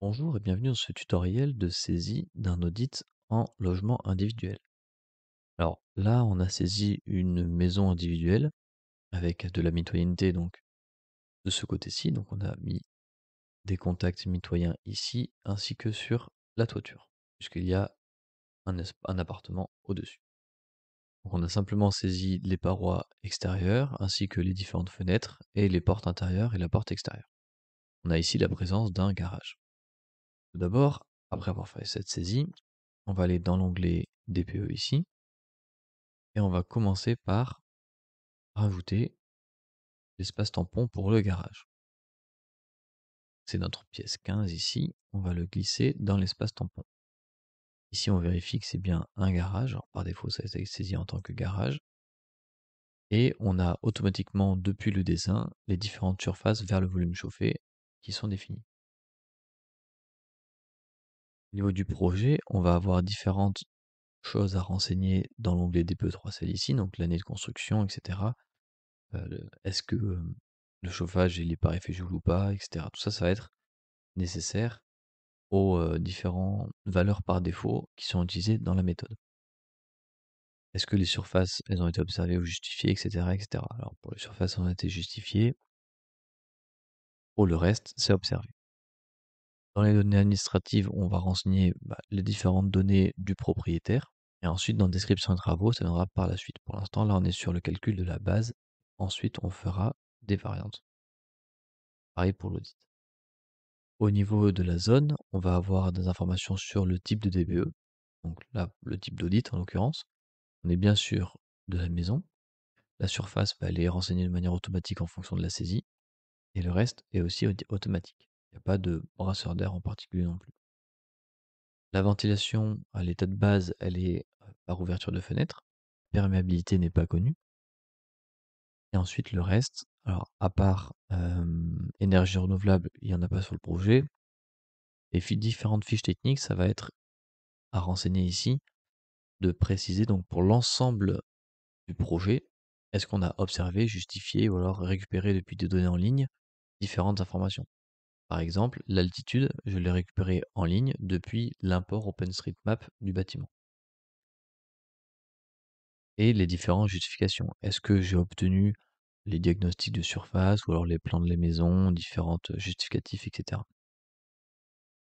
Bonjour et bienvenue dans ce tutoriel de saisie d'un audit en logement individuel. Alors là, on a saisi une maison individuelle avec de la mitoyenneté donc de ce côté-ci. Donc on a mis des contacts mitoyens ici ainsi que sur la toiture, puisqu'il y a un appartement au-dessus. Donc on a simplement saisi les parois extérieures ainsi que les différentes fenêtres et les portes intérieures et la porte extérieure. On a ici la présence d'un garage. Tout d'abord, après avoir fait cette saisie, on va aller dans l'onglet DPE ici et on va commencer par rajouter l'espace tampon pour le garage. C'est notre pièce 15 ici, on va le glisser dans l'espace tampon. Ici, on vérifie que c'est bien un garage. Alors, par défaut, ça a été saisi en tant que garage. Et on a automatiquement, depuis le dessin, les différentes surfaces vers le volume chauffé qui sont définies. Au niveau du projet, on va avoir différentes choses à renseigner dans l'onglet DPE3 ici, donc l'année de construction, etc. Est-ce que le chauffage il est par effet Joule ou pas, etc. Tout ça, ça va être nécessaire aux différentes valeurs par défaut qui sont utilisées dans la méthode. Est-ce que les surfaces, elles ont été observées ou justifiées, etc., etc. Alors pour les surfaces, elles ont été justifiées. Pour le reste, c'est observé. Dans les données administratives, on va renseigner les différentes données du propriétaire. Et ensuite, dans description de travaux, ça viendra par la suite. Pour l'instant, là, on est sur le calcul de la base. Ensuite, on fera des variantes. Pareil pour l'audit. Au niveau de la zone, on va avoir des informations sur le type de DBE, donc là, le type d'audit en l'occurrence. On est bien sûr de la maison. La surface, elle est renseignée de manière automatique en fonction de la saisie. Et le reste est aussi automatique. Il n'y a pas de brasseur d'air en particulier non plus. La ventilation, à l'état de base, elle est par ouverture de fenêtre. Perméabilité n'est pas connue. Et ensuite, le reste, alors à part énergie renouvelable, il n'y en a pas sur le projet. Et différentes fiches techniques, ça va être à renseigner ici, de préciser donc pour l'ensemble du projet, est-ce qu'on a observé, justifié ou alors récupéré depuis des données en ligne différentes informations. Par exemple, l'altitude, je l'ai récupérée en ligne depuis l'import OpenStreetMap du bâtiment. Et les différentes justifications. Est-ce que j'ai obtenu les diagnostics de surface ou alors les plans de la maison, différentes justificatifs, etc.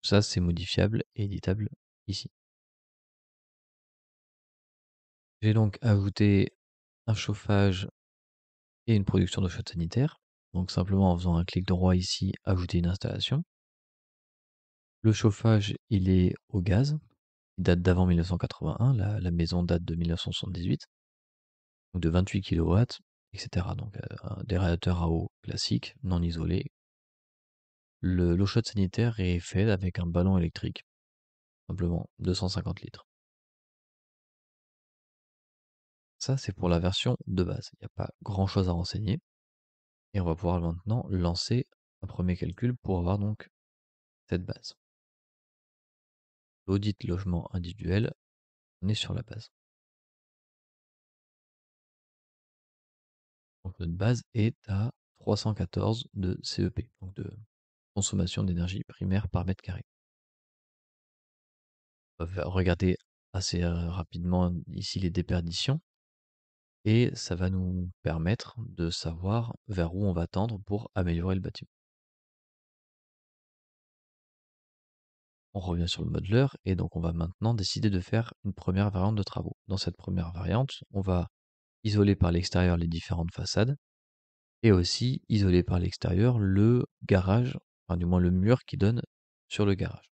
Ça, c'est modifiable et éditable ici. J'ai donc ajouté un chauffage et une production d'eau chaude sanitaire. Donc simplement en faisant un clic droit ici, ajouter une installation. Le chauffage, il est au gaz. Il date d'avant 1981. La maison date de 1978. Donc de 28 kW, etc. Donc des radiateurs à eau classiques, non isolés. L'eau chaude sanitaire est faite avec un ballon électrique. Simplement 250 litres. Ça, c'est pour la version de base. Il n'y a pas grand chose à renseigner. Et on va pouvoir maintenant lancer un premier calcul pour avoir donc cette base. L'audit logement individuel, on est sur la base. Donc notre base est à 314 de CEP, donc de consommation d'énergie primaire par mètre carré. On va regarder assez rapidement ici les déperditions et ça va nous permettre de savoir vers où on va tendre pour améliorer le bâtiment. On revient sur le modeleur et donc on va maintenant décider de faire une première variante de travaux. Dans cette première variante, on va isoler par l'extérieur les différentes façades et aussi isoler par l'extérieur le garage, enfin du moins le mur qui donne sur le garage.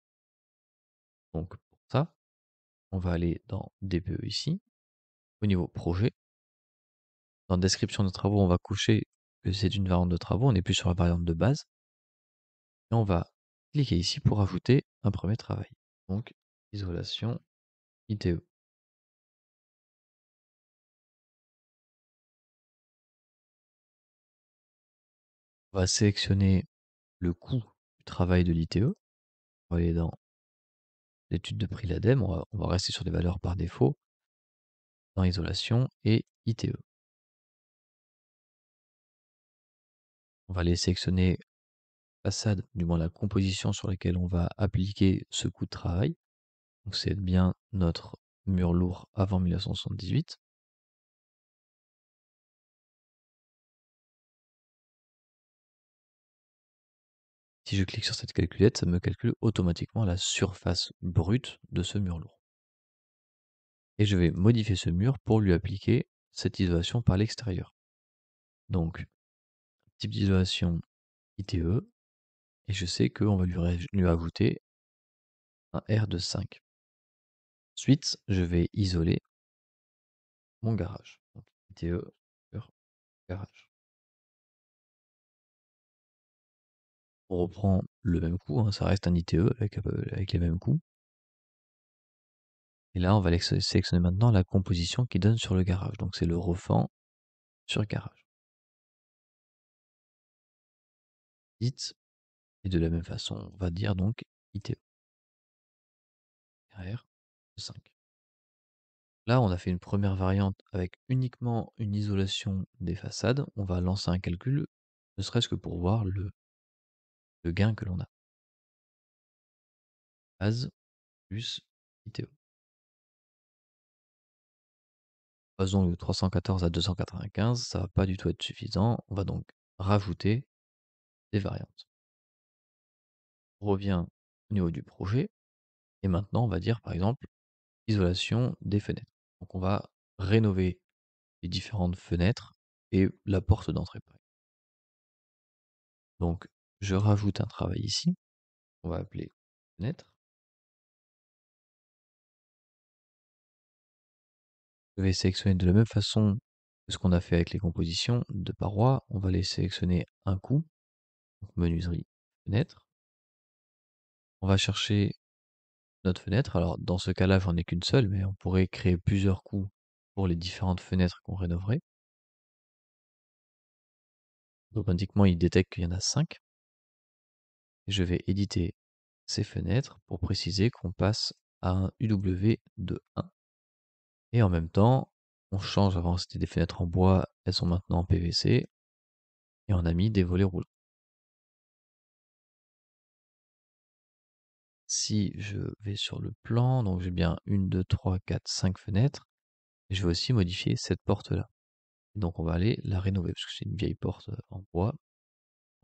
Donc pour ça, on va aller dans DPE ici, au niveau projet. Dans description de travaux, on va coucher que c'est une variante de travaux, on n'est plus sur la variante de base. Et on va cliquer ici pour ajouter un premier travail. Donc isolation ITE. On va sélectionner le coût du travail de l'ITE. On va aller dans l'étude de prix l'ADEME, on va rester sur des valeurs par défaut, dans isolation et ITE. On va aller sélectionner façade, du moins la composition sur laquelle on va appliquer ce coût de travail. Donc c'est bien notre mur lourd avant 1978. Si je clique sur cette calculette, ça me calcule automatiquement la surface brute de ce mur lourd. Et je vais modifier ce mur pour lui appliquer cette isolation par l'extérieur. Donc, type d'isolation ITE, et je sais qu'on va lui ajouter un R de 5. Ensuite, je vais isoler mon garage. Donc, ITE sur garage. On reprend le même coût, hein, ça reste un ITE avec les mêmes coûts. Et là, on va sélectionner maintenant la composition qui donne sur le garage. Donc c'est le refend sur garage. It, et de la même façon, on va dire donc ITE. R 5. Là, on a fait une première variante avec uniquement une isolation des façades. On va lancer un calcul, ne serait-ce que pour voir le gain que l'on a. Base plus ITE. Passons de 314 à 295, ça va pas du tout être suffisant. On va donc rajouter des variantes. On revient au niveau du projet. Et maintenant, on va dire par exemple isolation des fenêtres. Donc on va rénover les différentes fenêtres et la porte d'entrée. Donc je rajoute un travail ici, on va appeler fenêtre. Je vais sélectionner de la même façon que ce qu'on a fait avec les compositions de parois. On va les sélectionner un coup, donc menuiserie, fenêtre. On va chercher notre fenêtre. Alors dans ce cas-là, j'en ai qu'une seule, mais on pourrait créer plusieurs coups pour les différentes fenêtres qu'on rénoverait. Automatiquement, il détecte qu'il y en a 5. Je vais éditer ces fenêtres pour préciser qu'on passe à un UW de 1. Et en même temps, on change, avant c'était des fenêtres en bois, elles sont maintenant en PVC, et on a mis des volets roulants. Si je vais sur le plan, donc j'ai bien 1, 2, 3, 4, 5 fenêtres, et je vais aussi modifier cette porte-là. Donc on va aller la rénover, parce que c'est une vieille porte en bois.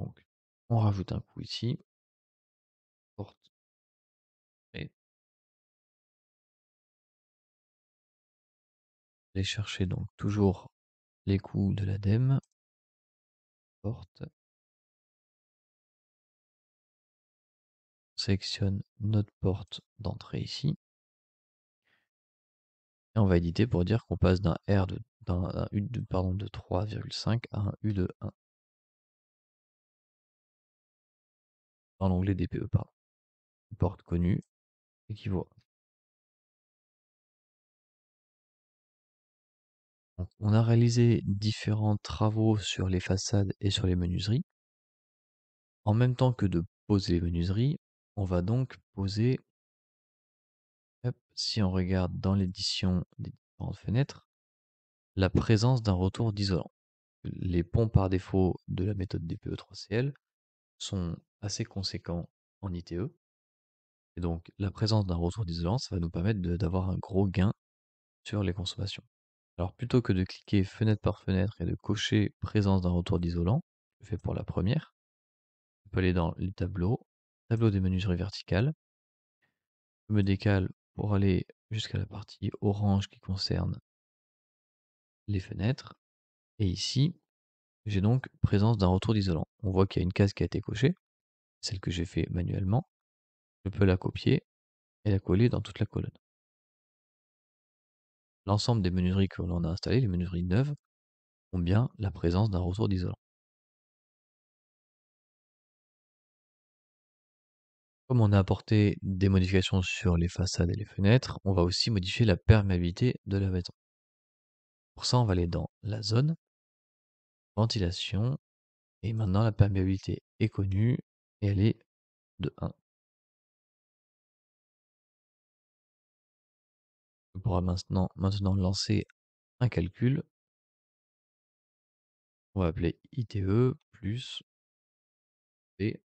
Donc on rajoute un coup ici, porte, et aller chercher donc toujours les coups de l'ADEME, porte, sélectionne notre porte d'entrée ici, et on va éditer pour dire qu'on passe d'un R d'un U de, pardon, de 3,5 à un U de 1 dans l'onglet DPE, pardon. Porte connue équivaut. Donc, on a réalisé différents travaux sur les façades et sur les menuiseries. En même temps que de poser les menuiseries, on va donc poser, hop, si on regarde dans l'édition des différentes fenêtres, la présence d'un retour d'isolant. Les ponts par défaut de la méthode DPE3CL sont assez conséquents en ITE. Et donc, la présence d'un retour d'isolant, ça va nous permettre d'avoir un gros gain sur les consommations. Alors, plutôt que de cliquer fenêtre par fenêtre et de cocher présence d'un retour d'isolant, je fais pour la première. Je peux aller dans les tableaux, tableau des menuiseries verticales. Je me décale pour aller jusqu'à la partie orange qui concerne les fenêtres. Et ici, j'ai donc présence d'un retour d'isolant. On voit qu'il y a une case qui a été cochée, celle que j'ai fait manuellement. Je peux la copier et la coller dans toute la colonne. L'ensemble des menuiseries que l'on a installées, les menuiseries neuves, ont bien la présence d'un retour d'isolant. Comme on a apporté des modifications sur les façades et les fenêtres, on va aussi modifier la perméabilité de la maison. Pour ça, on va aller dans la zone, ventilation, et maintenant la perméabilité est connue et elle est de 1. On pourra maintenant lancer un calcul. On va appeler ITE plus P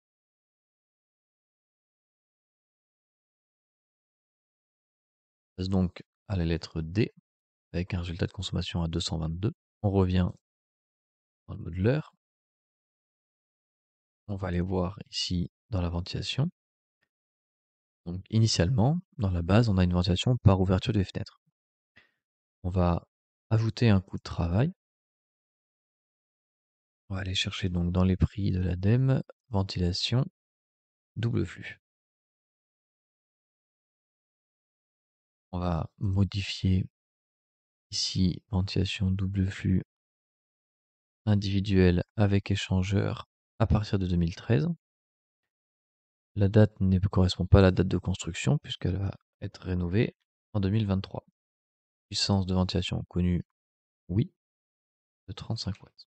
passe donc à la lettre D avec un résultat de consommation à 222. On revient dans le modeleur. On va aller voir ici dans la ventilation. Donc initialement, dans la base, on a une ventilation par ouverture des fenêtres. On va ajouter un coût de travail. On va aller chercher donc dans les prix de l'ADEME, ventilation, double flux. On va modifier ici ventilation double flux individuelle avec échangeur à partir de 2013. La date ne correspond pas à la date de construction puisqu'elle va être rénovée en 2023. Puissance de ventilation connue, oui, de 35 watts.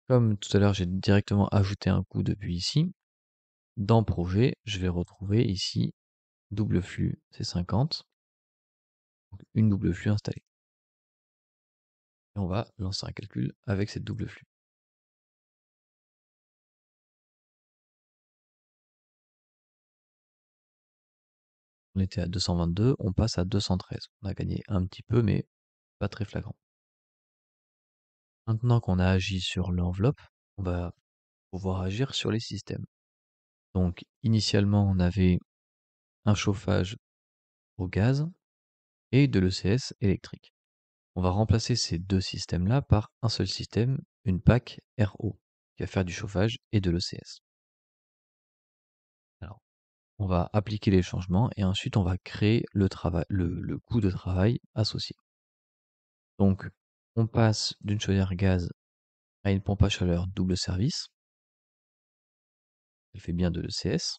Comme tout à l'heure, j'ai directement ajouté un coût depuis ici. Dans projet, je vais retrouver ici double flux C50, donc une double flux installée. Et on va lancer un calcul avec cette double flux. On était à 222, on passe à 213. On a gagné un petit peu, mais pas très flagrant. Maintenant qu'on a agi sur l'enveloppe, on va pouvoir agir sur les systèmes. Donc initialement, on avait un chauffage au gaz et de l'ECS électrique. On va remplacer ces deux systèmes-là par un seul système, une PAC RO, qui va faire du chauffage et de l'ECS. Alors, on va appliquer les changements et ensuite on va créer le coût de travail associé. Donc, on passe d'une chaudière gaz à une pompe à chaleur double service. Elle fait bien de l'ECS.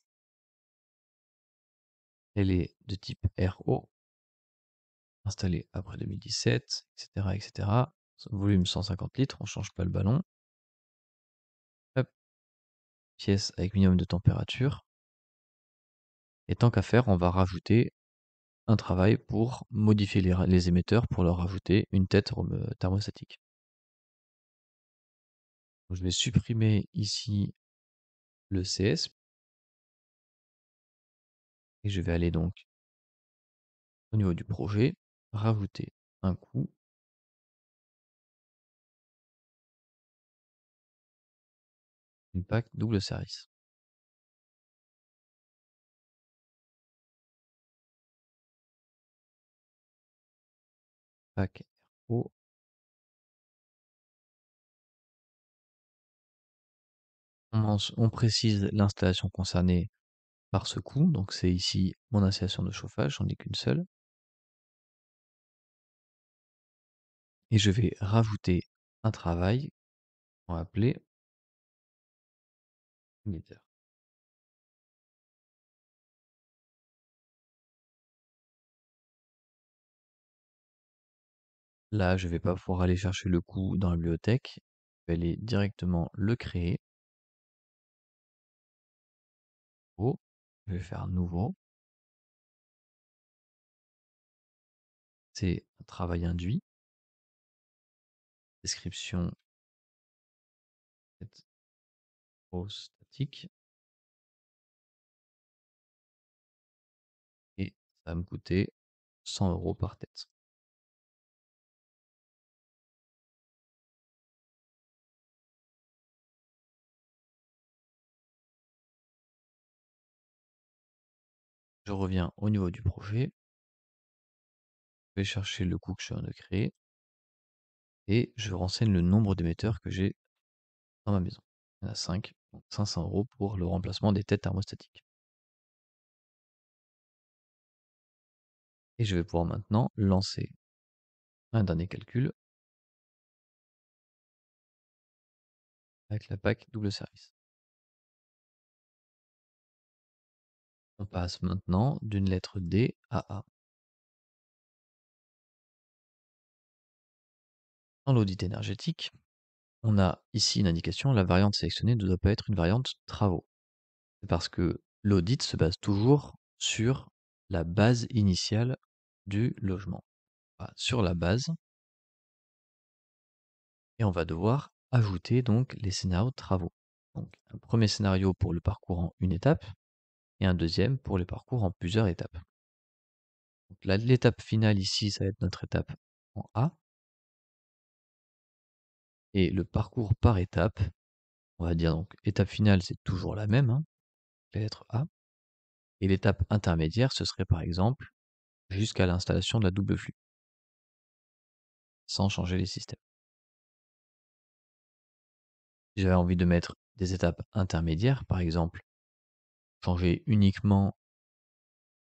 Elle est de type RO, installée après 2017, etc., etc. Volume 150 litres, on ne change pas le ballon. Hop. Pièce avec minimum de température. Et tant qu'à faire, on va rajouter un travail pour modifier les émetteurs pour leur rajouter une tête thermostatique. Donc, je vais supprimer ici le CS et je vais aller donc au niveau du projet, rajouter un coût, une PAC double service. PAC RO. On précise l'installation concernée par ce coût, donc c'est ici mon installation de chauffage, j'en ai qu'une seule. Et je vais rajouter un travail qu'on va appeler émetteur. Là, je ne vais pas pouvoir aller chercher le coût dans la bibliothèque. Je vais aller directement le créer. Je vais faire nouveau. C'est un travail induit. Description statique. Et ça va me coûter 100 € par tête. Je reviens au niveau du projet. Je vais chercher le coût que je viens de créer. Et je renseigne le nombre d'émetteurs que j'ai dans ma maison. Il y en a 5, donc 500 € pour le remplacement des têtes thermostatiques. Et je vais pouvoir maintenant lancer un dernier calcul avec la PAC double service. On passe maintenant d'une lettre D à A. Dans l'audit énergétique, on a ici une indication, la variante sélectionnée ne doit pas être une variante travaux. C'est parce que l'audit se base toujours sur la base initiale du logement. Voilà, sur la base, et on va devoir ajouter donc les scénarios de travaux. Donc un premier scénario pour le parcours en une étape et un deuxième pour les parcours en plusieurs étapes. L'étape finale ici, ça va être notre étape en A. Et le parcours par étape, on va dire donc étape finale, c'est toujours la même, hein, la lettre A. Et l'étape intermédiaire, ce serait par exemple jusqu'à l'installation de la double flux, sans changer les systèmes. Si j'avais envie de mettre des étapes intermédiaires, par exemple, changer uniquement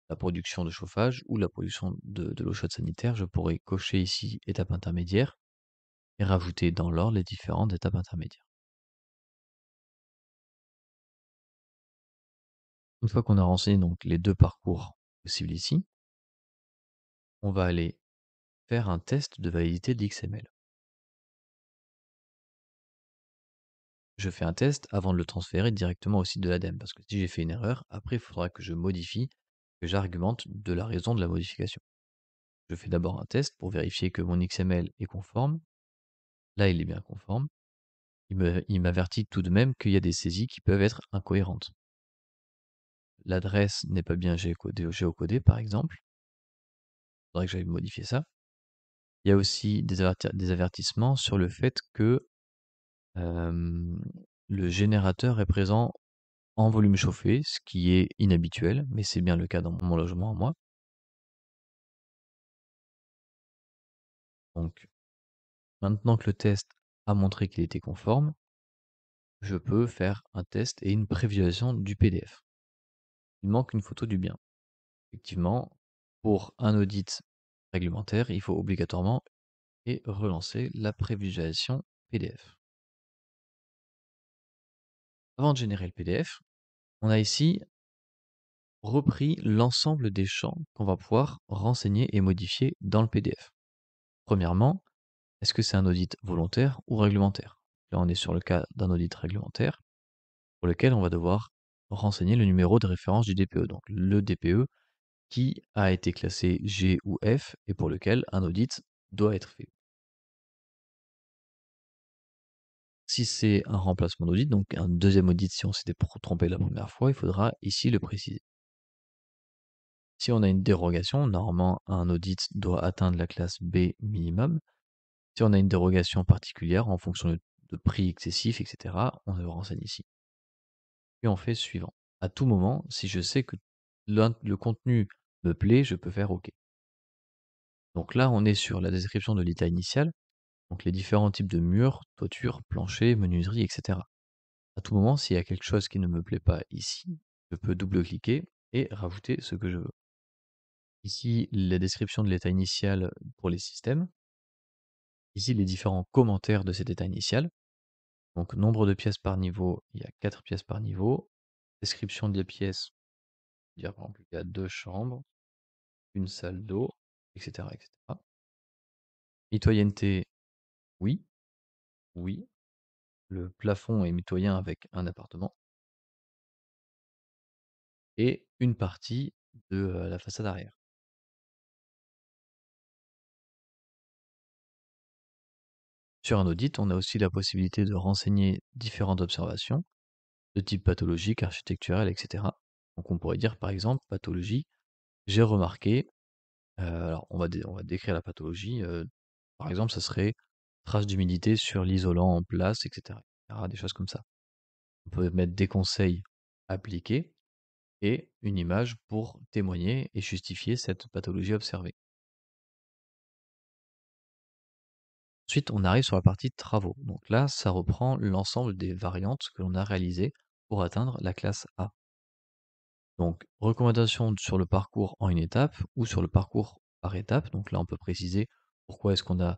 la production de chauffage ou la production de l'eau chaude sanitaire, je pourrais cocher ici étape intermédiaire et rajouter dans l'ordre les différentes étapes intermédiaires. Une fois qu'on a renseigné donc les deux parcours possibles ici, on va aller faire un test de validité de l'XML. Je fais un test avant de le transférer directement au site de l'ADEME, parce que si j'ai fait une erreur, après il faudra que je modifie, que j'argumente de la raison de la modification. Je fais d'abord un test pour vérifier que mon XML est conforme. Là, il est bien conforme. Il m'avertit tout de même qu'il y a des saisies qui peuvent être incohérentes. L'adresse n'est pas bien géocodée, par exemple. Il faudrait que j'aille modifier ça. Il y a aussi des avertissements sur le fait que le générateur est présent en volume chauffé, ce qui est inhabituel, mais c'est bien le cas dans mon logement à moi. Donc, maintenant que le test a montré qu'il était conforme, je peux faire un test et une prévisualisation du PDF. Il manque une photo du bien. Effectivement, pour un audit réglementaire, il faut obligatoirement relancer la prévisualisation PDF. Avant de générer le PDF, on a ici repris l'ensemble des champs qu'on va pouvoir renseigner et modifier dans le PDF. Premièrement, est-ce que c'est un audit volontaire ou réglementaire? Là, on est sur le cas d'un audit réglementaire pour lequel on va devoir renseigner le numéro de référence du DPE, donc le DPE qui a été classé G ou F et pour lequel un audit doit être fait. Si c'est un remplacement d'audit, donc un deuxième audit si on s'était trompé la première fois, il faudra ici le préciser. Si on a une dérogation, normalement un audit doit atteindre la classe B minimum. Si on a une dérogation particulière en fonction de prix excessifs, etc., on le renseigne ici. Puis on fait suivant. À tout moment, si je sais que le contenu me plaît, je peux faire OK. Donc là, on est sur la description de l'état initial, donc les différents types de murs, toitures, planchers, menuiseries, etc. À tout moment, s'il y a quelque chose qui ne me plaît pas ici, je peux double-cliquer et rajouter ce que je veux. Ici, la description de l'état initial pour les systèmes. Ici, les différents commentaires de cet état initial. Donc, nombre de pièces par niveau, il y a 4 pièces par niveau. Description des pièces, dire par exemple, il y a 2 chambres, une salle d'eau, etc., etc. Mitoyenneté, oui, oui. Le plafond est mitoyen avec un appartement. Et une partie de la façade arrière. Sur un audit, on a aussi la possibilité de renseigner différentes observations de type pathologique, architecturel, etc. Donc on pourrait dire par exemple pathologie, j'ai remarqué, alors on va décrire la pathologie, par exemple ça serait trace d'humidité sur l'isolant en place, etc., des choses comme ça. On peut mettre des conseils appliqués et une image pour témoigner et justifier cette pathologie observée. Ensuite, on arrive sur la partie travaux. Donc là, ça reprend l'ensemble des variantes que l'on a réalisées pour atteindre la classe A. Donc, recommandation sur le parcours en une étape ou sur le parcours par étape. Donc là, on peut préciser pourquoi est-ce qu'on a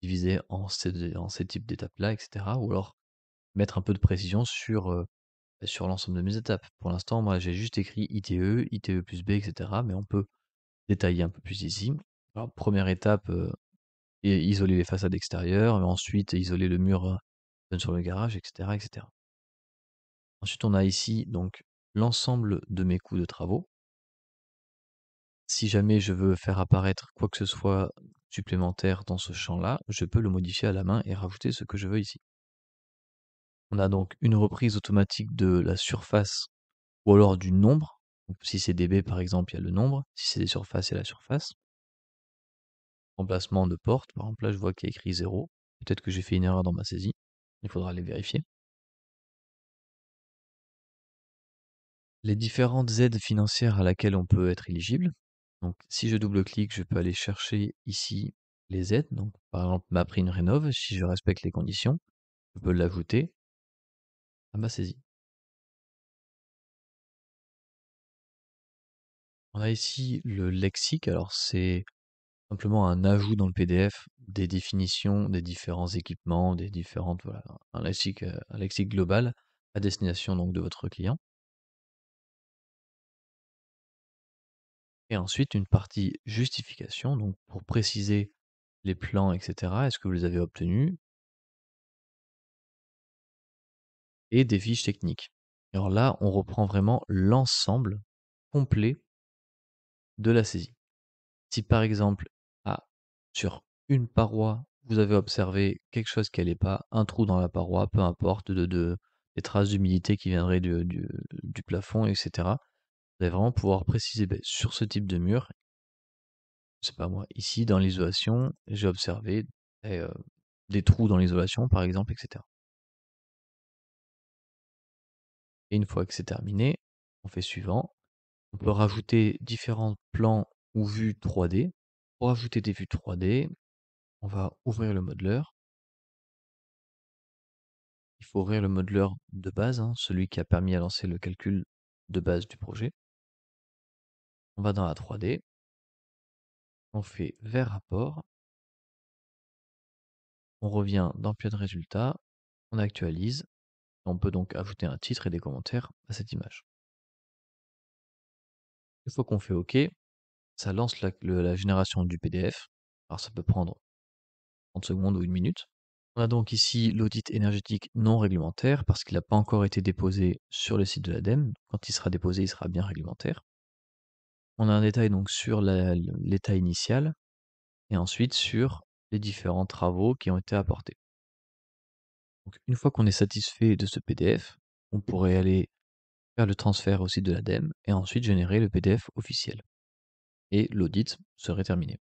divisé en ces types d'étapes-là, etc. Ou alors mettre un peu de précision sur l'ensemble de mes étapes. Pour l'instant, moi, j'ai juste écrit ITE, ITE plus B, etc. Mais on peut détailler un peu plus ici. Alors, première étape, et isoler les façades extérieures, mais ensuite isoler le mur donne sur le garage, etc., etc. Ensuite, on a ici donc l'ensemble de mes coûts de travaux. Si jamais je veux faire apparaître quoi que ce soit supplémentaire dans ce champ-là, je peux le modifier à la main et rajouter ce que je veux ici. On a donc une reprise automatique de la surface ou alors du nombre Donc, si c'est des baies, par exemple, il y a le nombre. Si c'est des surfaces, il y a la surface. Remplacement de porte, par exemple, là, je vois qu'il y a écrit 0. Peut-être que j'ai fait une erreur dans ma saisie. Il faudra aller vérifier. Les différentes aides financières à laquelle on peut être éligible. Donc, si je double-clique, je peux aller chercher ici les aides. Donc, par exemple, ma prime rénov', si je respecte les conditions, je peux l'ajouter à ma saisie. On a ici le lexique. Alors, c'est simplement un ajout dans le PDF des définitions des différents équipements, des différentes, voilà, un lexique global à destination donc de votre client. Et ensuite, une partie justification, donc pour préciser les plans, etc. Est-ce que vous les avez obtenus? Et des fiches techniques. Alors là, on reprend vraiment l'ensemble complet de la saisie. Si par exemple, sur une paroi, vous avez observé quelque chose qui n'allait pas, un trou dans la paroi, peu importe, des traces d'humidité qui viendraient du plafond, etc. Vous allez vraiment pouvoir préciser, sur ce type de mur, c'est pas moi, ici dans l'isolation, j'ai observé eh, des trous dans l'isolation, par exemple, etc. Et une fois que c'est terminé, on fait suivant. On peut rajouter différents plans ou vues 3D. Pour ajouter des vues 3D, on va ouvrir le modeleur. Il faut ouvrir le modeleur de base, hein, celui qui a permis à lancer le calcul de base du projet. On va dans la 3D. On fait vers rapport. On revient dans pièce de résultat. On actualise. On peut donc ajouter un titre et des commentaires à cette image. Une fois qu'on fait OK, ça lance la génération du PDF. Alors ça peut prendre 30 secondes ou une minute. On a donc ici l'audit énergétique non réglementaire parce qu'il n'a pas encore été déposé sur le site de l'ADEME. Quand il sera déposé, il sera bien réglementaire. On a un détail donc sur l'état initial et ensuite sur les différents travaux qui ont été apportés. Donc, une fois qu'on est satisfait de ce PDF, on pourrait aller faire le transfert au site de l'ADEME et ensuite générer le PDF officiel. Et l'audit serait terminé.